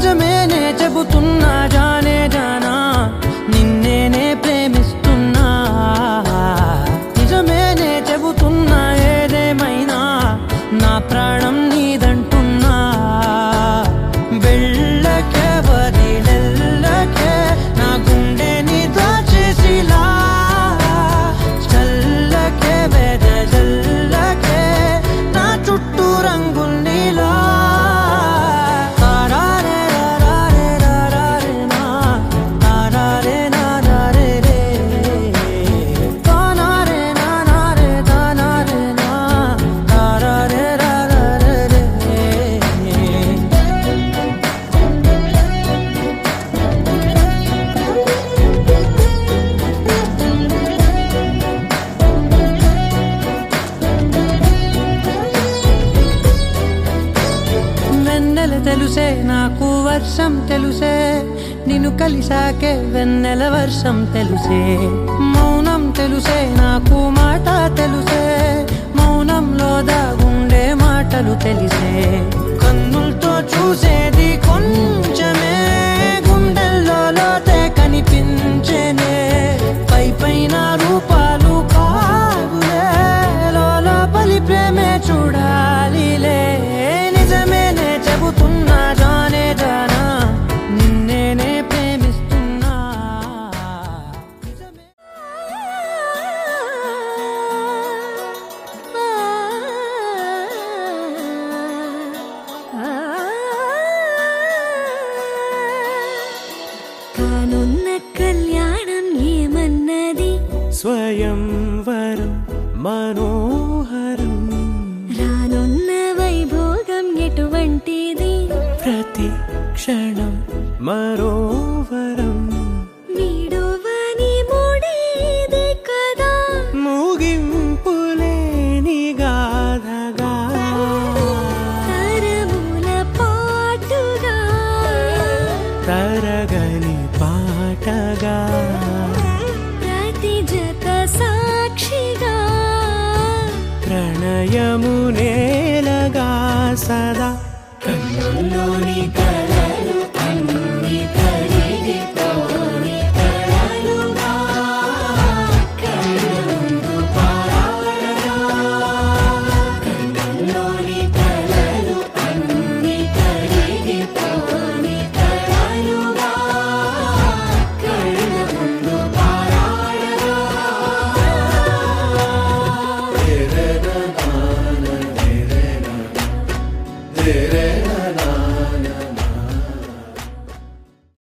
నిజమేనే చెబుతున్నా జానే జానా నిన్నేనే ప్రేమిస్తున్నా నిజమేనే చెబుతున్నా ఏదేమైనా నా ప్రాణం నీదంటున్నా వెళ్ళకే వదిలెళ్ళకే నా గుండెని దాచేసిలా చల్లకే వెదజల్లకే నా చుట్టూ రంగుల్నిలా తెలుసే నాకు వర్షం తెలుసే నిన్ను కలిసాకే వెన్నెల వర్షం తెలుసే మౌనం తెలుసే నాకు మాట తెలుసే మౌనంలో దాగుండే మాటలు తెలిసే కన్నులతో చూసేది కొంచెమే గుండెల్లో లోతే కనిపించేనే పై పైన రూపాలు కాదులే లోపలి ప్రేమే చూడాలిలే నిజమేనే చెబుతున్నా జానే జానా నిన్నేనే ప్రేమిస్తున్నా కానున్న కళ్యాణం ఏమన్నది స్వయంవరం మనోహరం రానున్న వైభోగం ఎటువంటిది ప్రతి క్షణం మరోవరం వీడువని మూడేది కదా ముగింపులేని గాథగా తరముల పాటుగా తరగని పాటగా ప్రతి జత సాక్షిగా ప్రణయము నేలగా సదా కన్నుల్లోని కలలు అన్ని కరిగిపోని కలలుగా కళ్ళముందు పారాడగా కన్నుల్లోని కలలు అన్ని కరిగిపోని కలలుగా కళ్ళముందు పారాడగా tere